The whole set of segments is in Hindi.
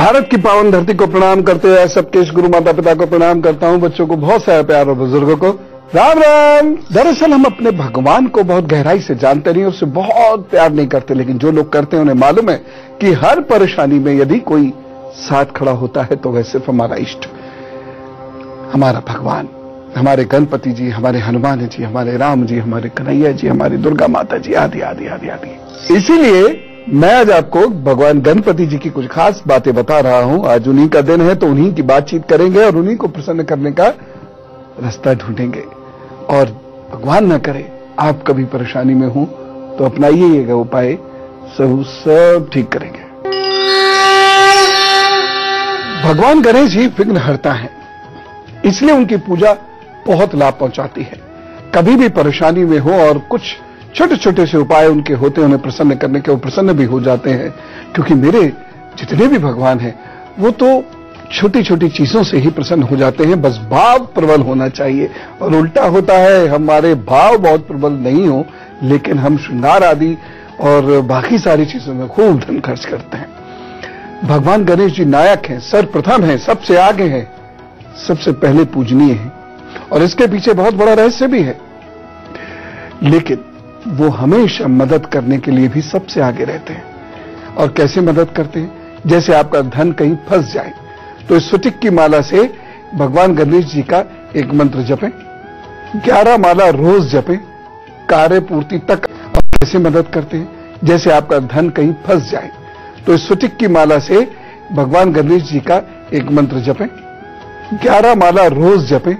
भारत की पावन धरती को प्रणाम करते हुए सबके गुरु माता पिता को प्रणाम करता हूं, बच्चों को बहुत सारा प्यार और बुजुर्गों को राम राम। दरअसल हम अपने भगवान को बहुत गहराई से जानते नहीं, उससे बहुत प्यार नहीं करते, लेकिन जो लोग करते हैं उन्हें मालूम है कि हर परेशानी में यदि कोई साथ खड़ा होता है तो वह सिर्फ हमारा इष्ट, हमारा भगवान, हमारे गणपति जी, हमारे हनुमान जी, हमारे राम जी, हमारे कन्हैया जी, हमारी दुर्गा माता जी, आदि आदि आदि आदि। इसीलिए मैं आज आपको भगवान गणपति जी की कुछ खास बातें बता रहा हूं। आज उन्हीं का दिन है तो उन्हीं की बातचीत करेंगे और उन्हीं को प्रसन्न करने का रास्ता ढूंढेंगे। और भगवान न करे आप कभी परेशानी में हो तो अपनाइए ये उपाय, सब ठीक करेंगे। भगवान गणेश जी विघ्न हरता है, इसलिए उनकी पूजा बहुत लाभ पहुंचाती है। कभी भी परेशानी में हो और कुछ छोटे छोटे से उपाय उनके होते हैं उन्हें प्रसन्न करने के, वो प्रसन्न भी हो जाते हैं। क्योंकि मेरे जितने भी भगवान हैं वो तो छोटी छोटी चीजों से ही प्रसन्न हो जाते हैं, बस भाव प्रबल होना चाहिए। और उल्टा होता है, हमारे भाव बहुत प्रबल नहीं हो लेकिन हम श्रृंगार आदि और बाकी सारी चीजों में खूब धन खर्च करते हैं। भगवान गणेश जी नायक हैं, सर्वप्रथम हैं, सबसे आगे हैं, सबसे पहले पूजनीय हैं और इसके पीछे बहुत बड़ा रहस्य भी है। लेकिन वो हमेशा मदद करने के लिए भी सबसे आगे रहते हैं। और कैसे मदद करते हैं? जैसे आपका धन कहीं फंस जाए तो इस स्फटिक की माला से भगवान गणेश जी का एक मंत्र जपें, 11 माला रोज जपें, कार्य पूर्ति तक। और कैसे मदद करते हैं? जैसे आपका धन कहीं फंस जाए तो इस स्फटिक की माला से भगवान गणेश जी का एक मंत्र जपें, 11 माला रोज जपें,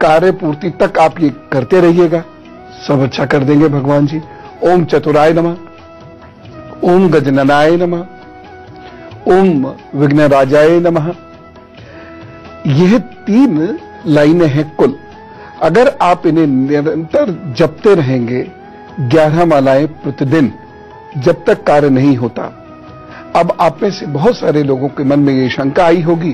कार्य पूर्ति तक आप ये करते रहिएगा, सब अच्छा कर देंगे भगवान जी। ओम चतुराय नमः, ओम गजननाय नमः, ओम विघ्नराजाय नमः। यह 3 लाइनें हैं कुल। अगर आप इन्हें निरंतर जपते रहेंगे 11 मालाएं प्रतिदिन, जब तक कार्य नहीं होता। अब आप में से बहुत सारे लोगों के मन में ये शंका आई होगी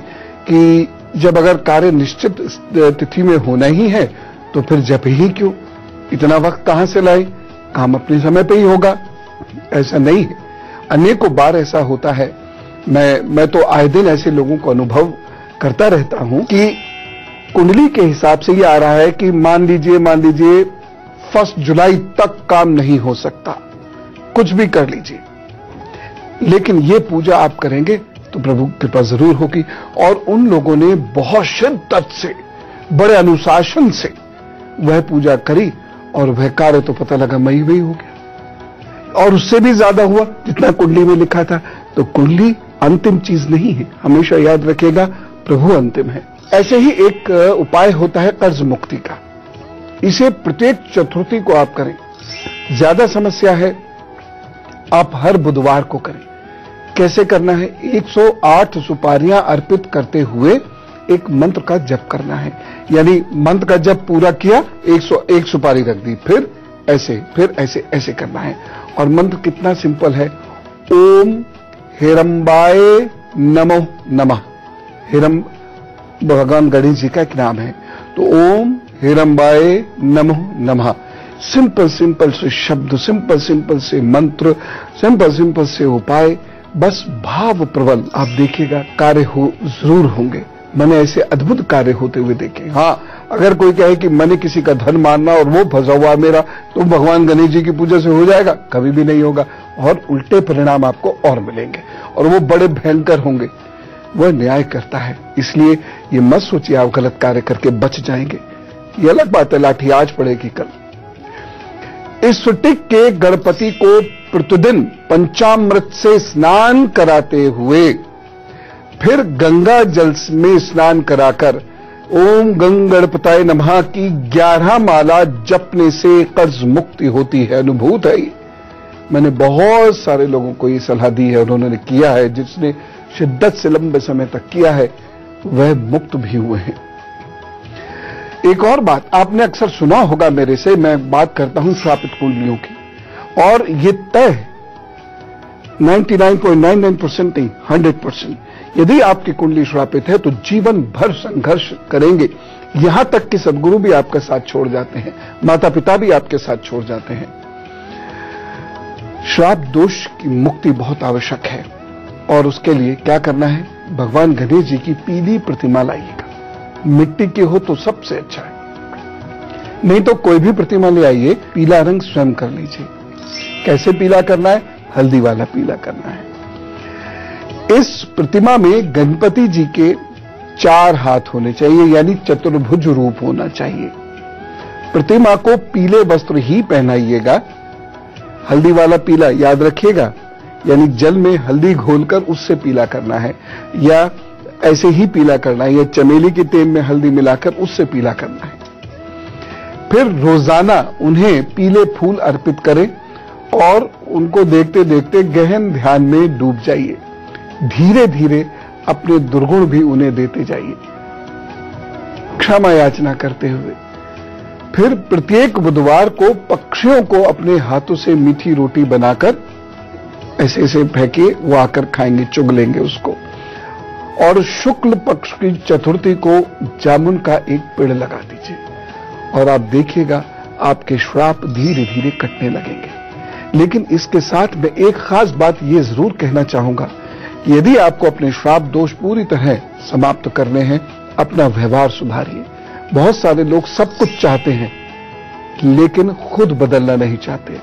कि जब अगर कार्य निश्चित तिथि में होना ही है तो फिर जप ही क्यों, इतना वक्त कहां से लाए, काम अपने समय पे ही होगा। ऐसा नहीं है, अनेकों बार ऐसा होता है। मैं तो आए दिन ऐसे लोगों को अनुभव करता रहता हूं कि कुंडली के हिसाब से ये आ रहा है कि मान लीजिए 1 जुलाई तक काम नहीं हो सकता, कुछ भी कर लीजिए, लेकिन ये पूजा आप करेंगे तो प्रभु कृपा जरूर होगी। और उन लोगों ने बहुत शिद्दत से, बड़े अनुशासन से वह पूजा करी और वह कार्य तो पता लगा मई हो गया और उससे भी ज्यादा हुआ जितना कुंडली में लिखा था। तो कुंडली अंतिम चीज नहीं है, हमेशा याद रखिएगा, प्रभु अंतिम है। ऐसे ही एक उपाय होता है कर्ज मुक्ति का, इसे प्रत्येक चतुर्थी को आप करें। ज्यादा समस्या है, आप हर बुधवार को करें। कैसे करना है? 108 सुपारियां अर्पित करते हुए एक मंत्र का जप करना है। यानी मंत्र का जप पूरा किया, 101 सुपारी रख दी, फिर ऐसे ऐसे करना है। और मंत्र कितना सिंपल है, ओम हिरंबाय नमो नमः। हिरम भगवान गणेश जी का एक नाम है, तो ओम हिरंबाय नमो नमः। सिंपल से शब्द, सिंपल से मंत्र, सिंपल से उपाय, बस भाव प्रबल। आप देखिएगा कार्य हो जरूर होंगे। मैंने ऐसे अद्भुत कार्य होते हुए देखे। हाँ, अगर कोई कहे कि मैंने किसी का धन मारना और वो फंसा हुआ मेरा, तो भगवान गणेश जी की पूजा से हो जाएगा? कभी भी नहीं होगा, और उल्टे परिणाम आपको और मिलेंगे और वो बड़े भयंकर होंगे। वह न्याय करता है, इसलिए ये मत सोचिए आप गलत कार्य करके बच जाएंगे। ये अलग बात है, लाठी आज पड़ेगी कल। इस स्फटिक के गणपति को प्रतिदिन पंचामृत से स्नान कराते हुए, फिर गंगा जल में स्नान कराकर ओम गंगणपताय नमः की 11 माला जपने से कर्ज मुक्ति होती है। अनुभूत है। मैंने बहुत सारे लोगों को ये सलाह दी है, उन्होंने किया है। जिसने शिद्दत से लंबे समय तक किया है वह मुक्त भी हुए हैं। एक और बात आपने अक्सर सुना होगा मेरे से, मैं बात करता हूं श्रापित कुंडलियों की, और ये तय है 99.99% नहीं, 100%। यदि आपकी कुंडली श्रापित है तो जीवन भर संघर्ष करेंगे, यहां तक कि सदगुरु भी आपका साथ छोड़ जाते हैं, माता पिता भी आपके साथ छोड़ जाते हैं। श्राप दोष की मुक्ति बहुत आवश्यक है। और उसके लिए क्या करना है, भगवान गणेश जी की पीली प्रतिमा लाइएगा। मिट्टी की हो तो सबसे अच्छा है, नहीं तो कोई भी प्रतिमा ले आइए, पीला रंग स्वयं कर लीजिए। कैसे पीला करना है, हल्दी वाला पीला करना है। इस प्रतिमा में गणपति जी के 4 हाथ होने चाहिए, यानी चतुर्भुज रूप होना चाहिए। प्रतिमा को पीले वस्त्र ही पहनाइएगा। हल्दी वाला पीला याद रखिएगा, यानी जल में हल्दी घोलकर उससे पीला करना है, या ऐसे ही पीला करना है, या चमेली के तेल में हल्दी मिलाकर उससे पीला करना है। फिर रोजाना उन्हें पीले फूल अर्पित करें और उनको देखते देखते गहन ध्यान में डूब जाइए। धीरे धीरे अपने दुर्गुण भी उन्हें देते जाइए, क्षमा याचना करते हुए। फिर प्रत्येक बुधवार को पक्षियों को अपने हाथों से मीठी रोटी बनाकर ऐसे ऐसे फेंके, वो आकर खाएंगे, चुग लेंगे उसको। और शुक्ल पक्ष की चतुर्थी को जामुन का एक पेड़ लगा दीजिए और आप देखिएगा आपके श्राप धीरे धीरे कटने लगेंगे। लेकिन इसके साथ मैं एक खास बात ये जरूर कहना चाहूंगा कि यदि आपको अपने श्राप दोष पूरी तरह समाप्त करने हैं, अपना व्यवहार सुधारिए। बहुत सारे लोग सब कुछ चाहते हैं लेकिन खुद बदलना नहीं चाहते,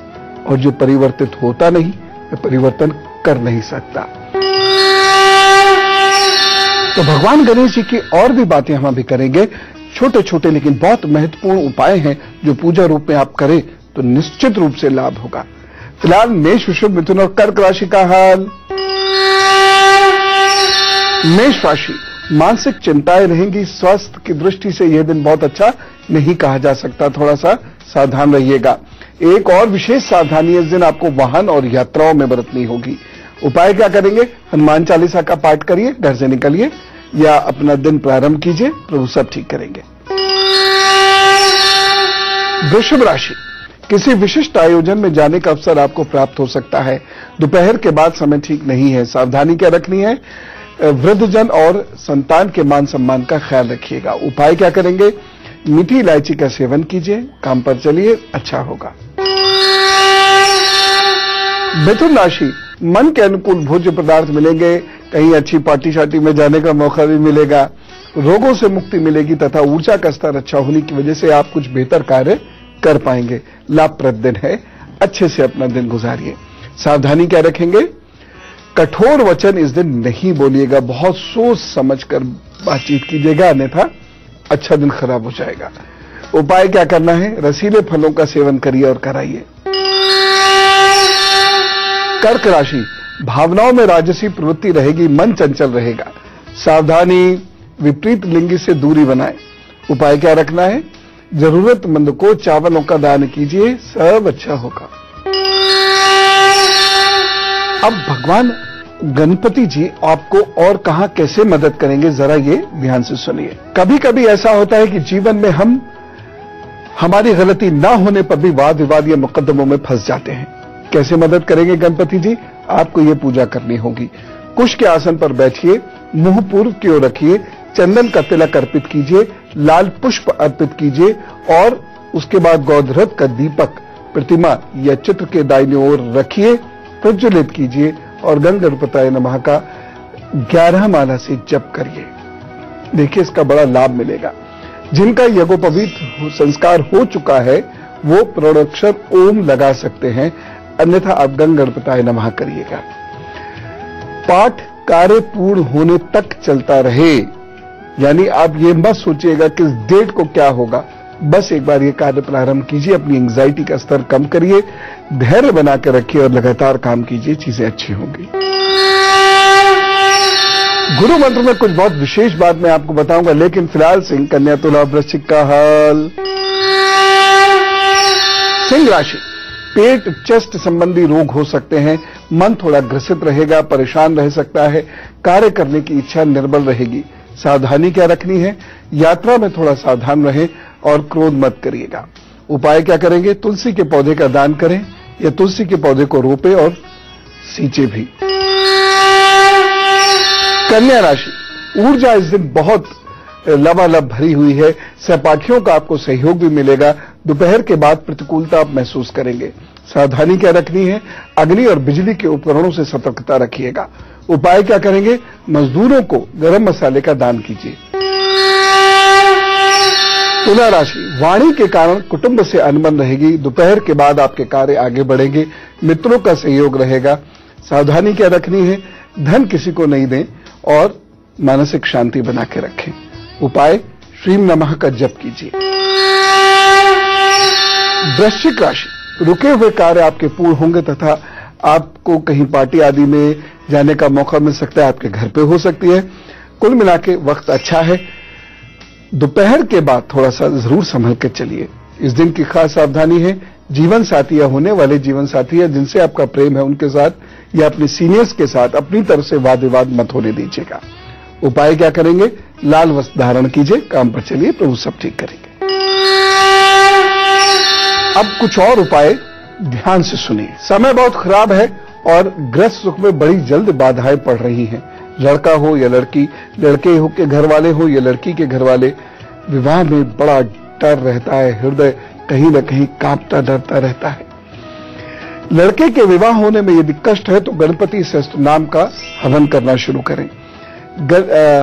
और जो परिवर्तित होता नहीं वह परिवर्तन कर नहीं सकता। तो भगवान गणेश जी की और भी बातें हम अभी करेंगे। छोटे छोटे लेकिन बहुत महत्वपूर्ण उपाय हैं जो पूजा रूप में आप करें तो निश्चित रूप से लाभ होगा। फिलहाल मेष, वृषभ, मिथुन और कर्क राशि का हाल। मेष राशि, मानसिक चिंताएं रहेंगी। स्वास्थ्य की दृष्टि से यह दिन बहुत अच्छा नहीं कहा जा सकता, थोड़ा सा सावधान रहिएगा। एक और विशेष सावधानी इस दिन आपको वाहन और यात्राओं में बरतनी होगी। उपाय क्या करेंगे, हनुमान चालीसा का पाठ करिए, घर से निकलिए या अपना दिन प्रारंभ कीजिए, प्रभु सब ठीक करेंगे। वृषभ राशि, किसी विशिष्ट आयोजन में जाने का अवसर आपको प्राप्त हो सकता है। दोपहर के बाद समय ठीक नहीं है, सावधानी क्या रखनी है, वृद्धजन और संतान के मान सम्मान का ख्याल रखिएगा। उपाय क्या करेंगे, मीठी इलायची का सेवन कीजिए, काम पर चलिए, अच्छा होगा। मिथुन राशि, मन के अनुकूल भोज्य पदार्थ मिलेंगे, कहीं अच्छी पार्टी शार्टी में जाने का मौका भी मिलेगा, रोगों से मुक्ति मिलेगी तथा ऊर्जा का स्तर अच्छा होने की वजह से आप कुछ बेहतर कार्य कर पाएंगे। लाभप्रद दिन है, अच्छे से अपना दिन गुजारिए। सावधानी क्या रखेंगे, कठोर वचन इस दिन नहीं बोलिएगा, बहुत सोच समझकर बातचीत कीजिएगा, अन्यथा अच्छा दिन खराब हो जाएगा। उपाय क्या करना है, रसीले फलों का सेवन करिए और कराइए। कर्क राशि, भावनाओं में राजसी प्रवृत्ति रहेगी, मन चंचल रहेगा। सावधानी, विपरीत लिंगी से दूरी बनाएं। उपाय क्या रखना है, जरूरतमंद को चावलों का दान कीजिए, सब अच्छा होगा। अब भगवान गणपति जी आपको और कहां कैसे मदद करेंगे, जरा ये ध्यान से सुनिए। कभी कभी ऐसा होता है कि जीवन में हम हमारी गलती ना होने पर भी वाद विवाद या मुकदमों में फंस जाते हैं। कैसे मदद करेंगे गणपति जी, आपको ये पूजा करनी होगी। कुश के आसन पर बैठिए, मुंह पूर्व की ओर रखिए, चंदन का तिलक अर्पित कीजिए, लाल पुष्प अर्पित कीजिए और उसके बाद गौधरथ का दीपक प्रतिमा या चित्र के दाहिनी ओर रखिए, प्रज्वलित कीजिए और गंग गणपताय नमः का 11 माला से जप करिए। देखिए इसका बड़ा लाभ मिलेगा। जिनका यज्ञोपवीत संस्कार हो चुका है वो प्रोडक्शन ओम लगा सकते हैं, अन्यथा आप गंग गणपताय नमः करिएगा। पाठ कार्य पूर्ण होने तक चलता रहे, यानी आप ये मत सोचिएगा कि इस डेट को क्या होगा, बस एक बार ये कार्य प्रारंभ कीजिए, अपनी एंग्जाइटी का स्तर कम करिए, धैर्य बनाकर रखिए और लगातार काम कीजिए, चीजें अच्छी होंगी। गुरु मंत्र में कुछ बहुत विशेष बात मैं आपको बताऊंगा, लेकिन फिलहाल सिंह, कन्या, तुला, वृश्चिक का हाल। सिंह राशि, पेट चेस्ट संबंधी रोग हो सकते हैं, मन थोड़ा ग्रसित रहेगा, परेशान रह सकता है, कार्य करने की इच्छा निर्बल रहेगी। सावधानी क्या रखनी है, यात्रा में थोड़ा सावधान रहें और क्रोध मत करिएगा। उपाय क्या करेंगे, तुलसी के पौधे का दान करें या तुलसी के पौधे को रोपे और सींचे भी। कन्या राशि, ऊर्जा इस दिन बहुत लबालब भरी हुई है, सहपाठियों का आपको सहयोग भी मिलेगा। दोपहर के बाद प्रतिकूलता आप महसूस करेंगे। सावधानी क्या रखनी है, अग्नि और बिजली के उपकरणों से सतर्कता रखिएगा। उपाय क्या करेंगे, मजदूरों को गरम मसाले का दान कीजिए। तुला राशि, वाणी के कारण कुटुंब से अनबन रहेगी। दोपहर के बाद आपके कार्य आगे बढ़ेंगे, मित्रों का सहयोग रहेगा। सावधानी क्या रखनी है, धन किसी को नहीं दें और मानसिक शांति बना के रखें। उपाय, श्रीम नमः का जप कीजिए। वृश्चिक राशि, रुके हुए कार्य आपके पूर्ण होंगे तथा आपको कहीं पार्टी आदि में जाने का मौका मिल सकता है, आपके घर पे हो सकती है। कुल मिला के वक्त अच्छा है। दोपहर के बाद थोड़ा सा जरूर संभल के चलिए। इस दिन की खास सावधानी है, जीवन साथी या होने वाले जीवन साथी या जिनसे आपका प्रेम है उनके साथ या अपने सीनियर्स के साथ अपनी तरफ से वाद विवाद मत होने दीजिएगा। उपाय क्या करेंगे, लाल वस्त्र धारण कीजिए, काम पर चलिए, प्रभु सब ठीक करेंगे। अब कुछ और उपाय ध्यान से सुनिए। समय बहुत खराब है और गृहस्थ सुख में बड़ी जल्द बाधाएं पड़ रही हैं। लड़का हो या लड़की, लड़के हो के घर वाले हो या लड़की के घर वाले, विवाह में बड़ा डर रहता है, हृदय कहीं न कहीं कांपता डरता रहता है। लड़के के विवाह होने में यदि कष्ट है तो गणपति सहस्त्र नाम का हवन करना शुरू करें।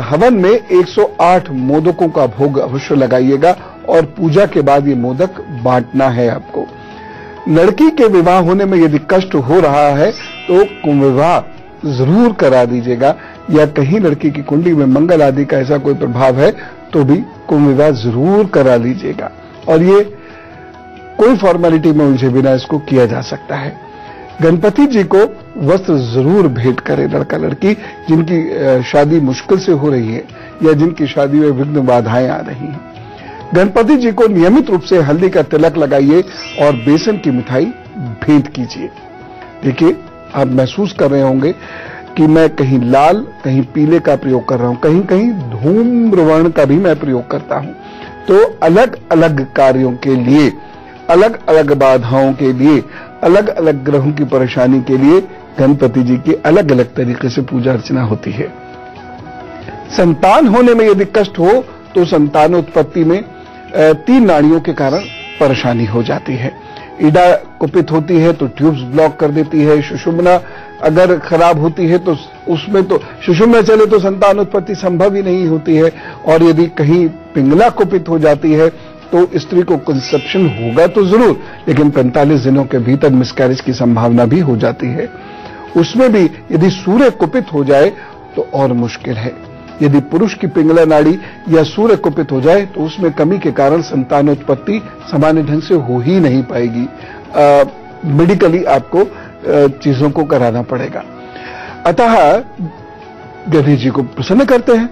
हवन में 108 मोदकों का भोग अवश्य लगाइएगा और पूजा के बाद ये मोदक बांटना है आपको। लड़की के विवाह होने में यदि कष्ट हो रहा है तो कुंभ विवाह जरूर करा दीजिएगा, या कहीं लड़की की कुंडली में मंगल आदि का ऐसा कोई प्रभाव है तो भी कुंभ विवाह जरूर करा लीजिएगा। और ये कोई फॉर्मेलिटी में उलझे बिना इसको किया जा सकता है। गणपति जी को वस्त्र जरूर भेंट करे लड़का लड़की जिनकी शादी मुश्किल से हो रही है या जिनकी शादी में विघ्न बाधाएं आ रही हैं। गणपति जी को नियमित रूप से हल्दी का तिलक लगाइए और बेसन की मिठाई भेंट कीजिए। देखिए, आप महसूस कर रहे होंगे कि मैं कहीं लाल कहीं पीले का प्रयोग कर रहा हूं, कहीं कहीं धूम्रवर्ण का भी मैं प्रयोग करता हूं। तो अलग अलग कार्यों के लिए, अलग अलग बाधाओं के लिए, अलग अलग ग्रहों की परेशानी के लिए गणपति जी की अलग अलग तरीके से पूजा अर्चना होती है। संतान होने में यदि कष्ट हो तो संतानोत्पत्ति में 3 नाड़ियों के कारण परेशानी हो जाती है। ईडा कुपित होती है तो ट्यूब्स ब्लॉक कर देती है। सुषुम्ना अगर खराब होती है तो उसमें तो सुषुम्ना चले तो संतान उत्पत्ति संभव ही नहीं होती है। और यदि कहीं पिंगला कुपित हो जाती है तो स्त्री को कंसेप्शन होगा तो जरूर, लेकिन 45 दिनों के भीतर मिसकैरेज की संभावना भी हो जाती है। उसमें भी यदि सूर्य कुपित हो जाए तो और मुश्किल है। यदि पुरुष की पिंगला नाड़ी या सूर्य कुपित हो जाए तो उसमें कमी के कारण संतानोत्पत्ति सामान्य ढंग से हो ही नहीं पाएगी। मेडिकली आपको चीजों को कराना पड़ेगा। अतः गणेश जी को प्रसन्न करते हैं,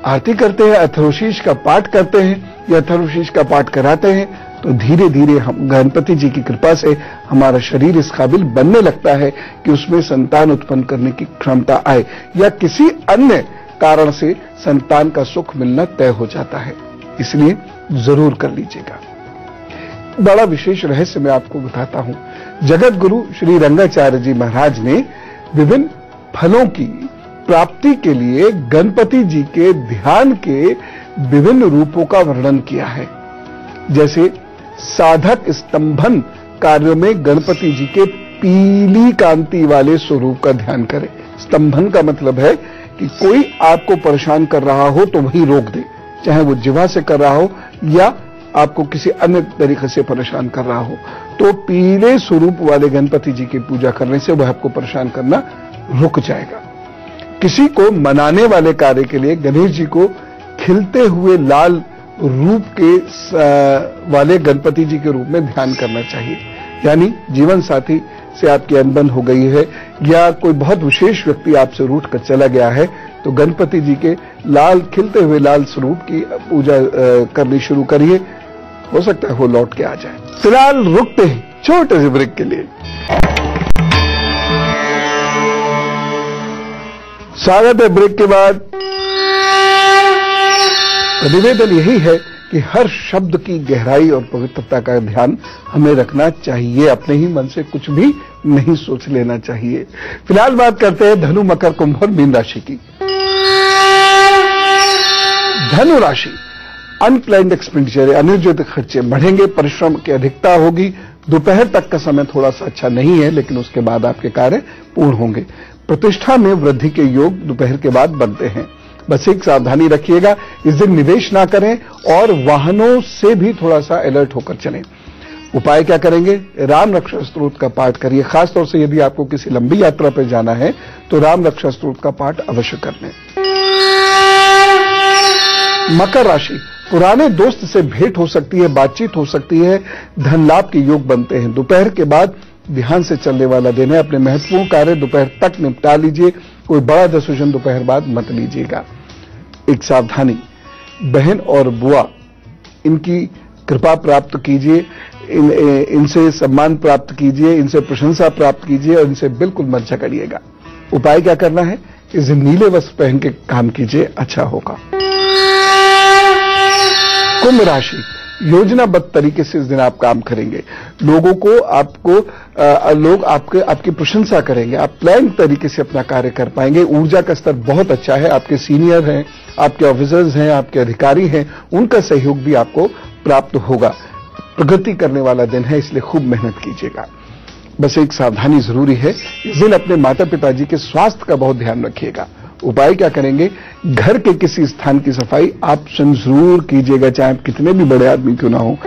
आरती करते हैं, अथर्वशीष का पाठ करते हैं या अथर्वशीष का पाठ कराते हैं तो धीरे धीरे हम गणपति जी की कृपा से हमारा शरीर इस काबिल बनने लगता है कि उसमें संतान उत्पन्न करने की क्षमता आए, या किसी अन्य कारण से संतान का सुख मिलना तय हो जाता है। इसलिए जरूर कर लीजिएगा। बड़ा विशेष रहस्य मैं आपको बताता हूं। जगत गुरु श्री रंगाचार्य जी महाराज ने विभिन्न फलों की प्राप्ति के लिए गणपति जी के ध्यान के विभिन्न रूपों का वर्णन किया है। जैसे साधक स्तंभन कार्यों में गणपति जी के पीली कांति वाले स्वरूप का ध्यान करें। स्तंभन का मतलब है कि कोई आपको परेशान कर रहा हो तो वही रोक दे, चाहे वो जिह्वा से कर रहा हो या आपको किसी अन्य तरीके से परेशान कर रहा हो। तो पीले स्वरूप वाले गणपति जी की पूजा करने से वह आपको परेशान करना रुक जाएगा। किसी को मनाने वाले कार्य के लिए गणेश जी को खिलते हुए लाल रूप के वाले गणपति जी के रूप में ध्यान करना चाहिए। यानी जीवन साथी से आपकी अनबन हो गई है या कोई बहुत विशेष व्यक्ति आपसे रूठ कर चला गया है तो गणपति जी के लाल खिलते हुए लाल स्वरूप की पूजा करनी शुरू करिए। हो सकता है वो लौट के आ जाए। फिलहाल रुकते हैं छोटे से ब्रेक के लिए। स्वागत है ब्रेक के बाद। निवेदन यही है कि हर शब्द की गहराई और पवित्रता का ध्यान हमें रखना चाहिए। अपने ही मन से कुछ भी नहीं सोच लेना चाहिए। फिलहाल बात करते हैं धनु, मकर, कुंभ और मीन राशि की। धनु राशि, अनप्लैन्ड एक्सपेंडिचर, अनियोजित खर्चे बढ़ेंगे, परिश्रम की अधिकता होगी, दोपहर तक का समय थोड़ा सा अच्छा नहीं है, लेकिन उसके बाद आपके कार्य पूर्ण होंगे। प्रतिष्ठा में वृद्धि के योग दोपहर के बाद बनते हैं। बस एक सावधानी रखिएगा, इस दिन निवेश ना करें और वाहनों से भी थोड़ा सा अलर्ट होकर चलें। उपाय क्या करेंगे? राम रक्षा स्तोत्र का पाठ करिए। खासतौर से यदि आपको किसी लंबी यात्रा पर जाना है तो राम रक्षा स्तोत्र का पाठ अवश्य कर लें। मकर राशि, पुराने दोस्त से भेंट हो सकती है, बातचीत हो सकती है, धन लाभ के योग बनते हैं। दोपहर के बाद ध्यान से चलने वाला दिन है। अपने महत्वपूर्ण कार्य दोपहर तक निपटा लीजिए। कोई बड़ा डिसीजन दोपहर बाद मत लीजिएगा। एक सावधानी, बहन और बुआ इनकी कृपा प्राप्त कीजिए, इनसे सम्मान प्राप्त कीजिए, इनसे प्रशंसा प्राप्त कीजिए और इनसे बिल्कुल मत झगड़िएगा। उपाय क्या करना है? इस दिन नीले वस्त्र पहन के काम कीजिए, अच्छा होगा। कुंभ राशि, योजनाबद्ध तरीके से इस दिन आप काम करेंगे। लोगों को लोग आपकी प्रशंसा करेंगे। आप प्लान तरीके से अपना कार्य कर पाएंगे। ऊर्जा का स्तर बहुत अच्छा है। आपके सीनियर हैं, आपके ऑफिसर्स हैं, आपके अधिकारी हैं, उनका सहयोग भी आपको प्राप्त होगा। प्रगति करने वाला दिन है, इसलिए खूब मेहनत कीजिएगा। बस एक सावधानी जरूरी है, इस दिन अपने माता पिताजी के स्वास्थ्य का बहुत ध्यान रखिएगा। उपाय क्या करेंगे? घर के किसी स्थान की सफाई आप स्वयं जरूर कीजिएगा, चाहे आप कितने भी बड़े आदमी क्यों ना हो।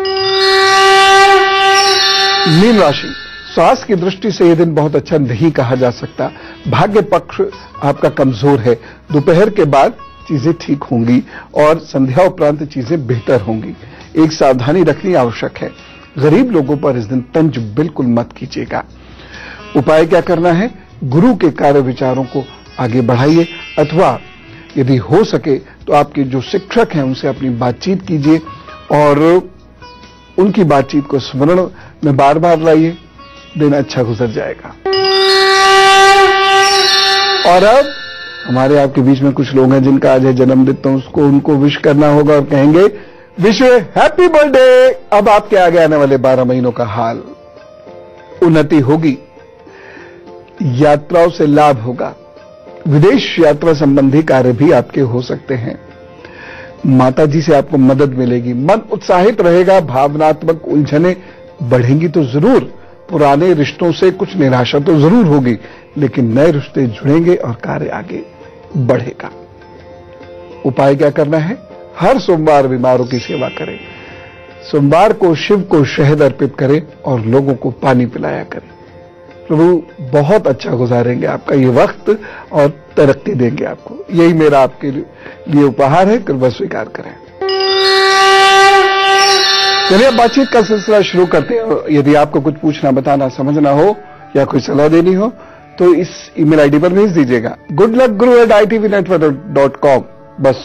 मीन राशि, स्वास्थ्य की दृष्टि से यह दिन बहुत अच्छा नहीं कहा जा सकता। भाग्य पक्ष आपका कमजोर है। दोपहर के बाद चीजें ठीक होंगी और संध्या उपरांत चीजें बेहतर होंगी। एक सावधानी रखनी आवश्यक है, गरीब लोगों पर इस दिन तंज बिल्कुल मत कीजिएगा। उपाय क्या करना है? गुरु के कार्य विचारों को आगे बढ़ाइए, अथवा यदि हो सके तो आपके जो शिक्षक हैं उनसे अपनी बातचीत कीजिए और उनकी बातचीत को स्मरण में बार बार लाइए। दिन अच्छा गुजर जाएगा। और अब हमारे आपके बीच में कुछ लोग हैं जिनका आज है जन्मदिन, तो उनको विश करना होगा और कहेंगे विश यू हैप्पी बर्थडे। अब आपके आगे आने वाले 12 महीनों का हाल, उन्नति होगी, यात्राओं से लाभ होगा, विदेश यात्रा संबंधी कार्य भी आपके हो सकते हैं। माताजी से आपको मदद मिलेगी, मन उत्साहित रहेगा, भावनात्मक उलझनें बढ़ेंगी तो जरूर। पुराने रिश्तों से कुछ निराशा तो जरूर होगी, लेकिन नए रिश्ते जुड़ेंगे और कार्य आगे बढ़ेगा। उपाय क्या करना है? हर सोमवार बीमारों की सेवा करें। सोमवार को शिव को शहद अर्पित करें और लोगों को पानी पिलाया करें। प्रभु बहुत अच्छा गुजारेंगे आपका ये वक्त और तरक्की देंगे आपको। यही मेरा आपके लिए उपहार है, कृपया स्वीकार करें। चलिए अब बातचीत का सिलसिला शुरू करते हैं। यदि आपको कुछ पूछना, बताना, समझना हो या कोई सलाह देनी हो तो इस ईमेल आईडी पर भेज दीजिएगा, goodluckguru@itvnetwork.com। बस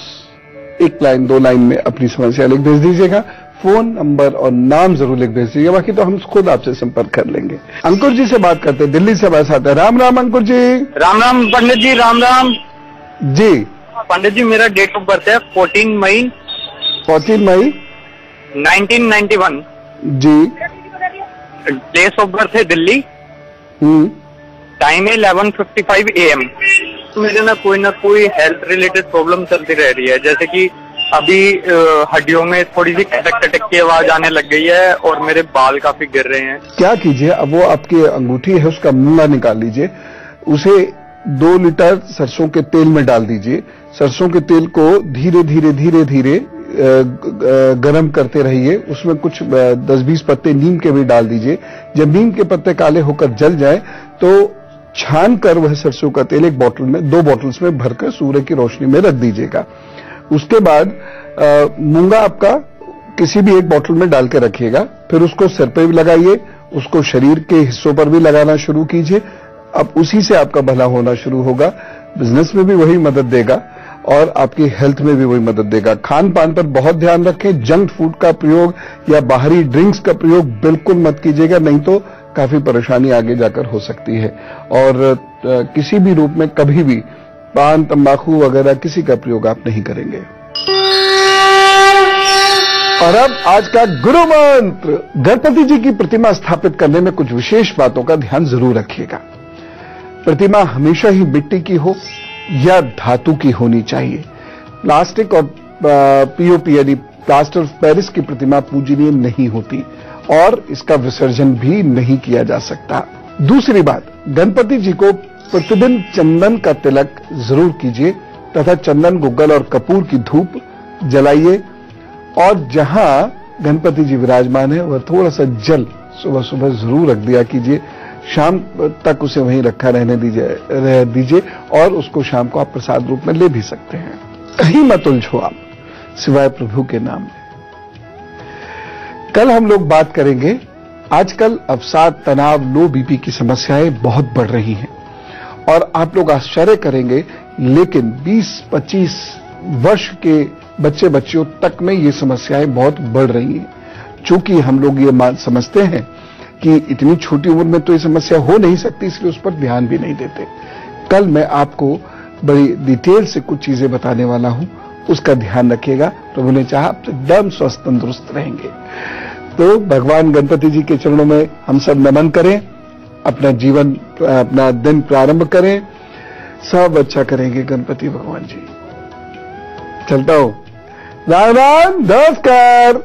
एक लाइन 2 लाइन में अपनी समस्या लिख भेज दीजिएगा। फोन नंबर और नाम जरूर लिख भेज दीजिएगा, बाकी तो हम खुद आपसे संपर्क कर लेंगे। अंकुर जी से बात करते हैं, दिल्ली से हमारे साथ है। राम राम अंकुर जी। राम राम पंडित जी। राम राम जी। पंडित जी, मेरा डेट ऑफ बर्थ है 14 मई 1991 जी। प्लेस ऑफ बर्थ है दिल्ली। टाइम है 11:55 AM। तो मेरे ना कोई हेल्थ रिलेटेड प्रॉब्लम चलती रह रही है, जैसे कि अभी हड्डियों में थोड़ी सी खटक की आवाज आने लग गई है और मेरे बाल काफी गिर रहे हैं। क्या कीजिए, अब वो आपकी अंगूठी है उसका मूंगा निकाल लीजिए, उसे 2 लीटर सरसों के तेल में डाल दीजिए। सरसों के तेल को धीरे धीरे धीरे धीरे गर्म करते रहिए। उसमें कुछ 10-20 पत्ते नीम के भी डाल दीजिए। जब नीम के पत्ते काले होकर जल जाए तो छान कर वह सरसों का तेल एक बोतल में 2 बॉटल्स में भरकर सूर्य की रोशनी में रख दीजिएगा। उसके बाद मूंगा आपका किसी भी एक बोतल में डाल के रखिएगा। फिर उसको सिर पे भी लगाइए, उसको शरीर के हिस्सों पर भी लगाना शुरू कीजिए। अब उसी से आपका भला होना शुरू होगा। बिजनेस में भी वही मदद देगा और आपकी हेल्थ में भी वही मदद देगा। खान पान पर बहुत ध्यान रखें। जंक फूड का प्रयोग या बाहरी ड्रिंक्स का प्रयोग बिल्कुल मत कीजिएगा, नहीं तो काफी परेशानी आगे जाकर हो सकती है। और किसी भी रूप में कभी भी पान, तंबाकू वगैरह किसी का प्रयोग आप नहीं करेंगे। और अब आज का गुरु मंत्र। गणपति जी की प्रतिमा स्थापित करने में कुछ विशेष बातों का ध्यान जरूर रखिएगा। प्रतिमा हमेशा ही मिट्टी की हो या धातु की होनी चाहिए। प्लास्टिक और पीओपी यानी प्लास्टर ऑफ पेरिस की प्रतिमा पूजनीय नहीं होती और इसका विसर्जन भी नहीं किया जा सकता। दूसरी बात, गणपति जी को प्रतिदिन चंदन का तिलक जरूर कीजिए तथा चंदन, गुग्गल और कपूर की धूप जलाइए और जहां गणपति जी विराजमान है वह थोड़ा सा जल सुबह सुबह जरूर रख दिया कीजिए। शाम तक उसे वहीं रखा रहने दीजिए और उसको शाम को आप प्रसाद रूप में ले भी सकते हैं। कहीं मत उलझो आप सिवाय प्रभु के नाम में। कल हम लोग बात करेंगे, आजकल अवसाद, तनाव, लो बीपी की समस्याएं बहुत बढ़ रही हैं और आप लोग आश्चर्य करेंगे, लेकिन 20-25 वर्ष के बच्चे बच्चियों तक में ये समस्याएं बहुत बढ़ रही हैं। चूंकि हम लोग ये समझते हैं कि इतनी छोटी उम्र में तो ये समस्या हो नहीं सकती, इसलिए उस पर ध्यान भी नहीं देते। कल मैं आपको बड़ी डिटेल से कुछ चीजें बताने वाला हूं, उसका ध्यान रखिएगा। प्रभु ने चाहा आप एकदम स्वस्थ तंदुरुस्त रहेंगे। तो भगवान गणपति जी के चरणों में हम सब नमन करें, अपना जीवन, अपना दिन प्रारंभ करें, सब अच्छा करेंगे गणपति भगवान जी। चलता हूं। राम राम, नमस्कार।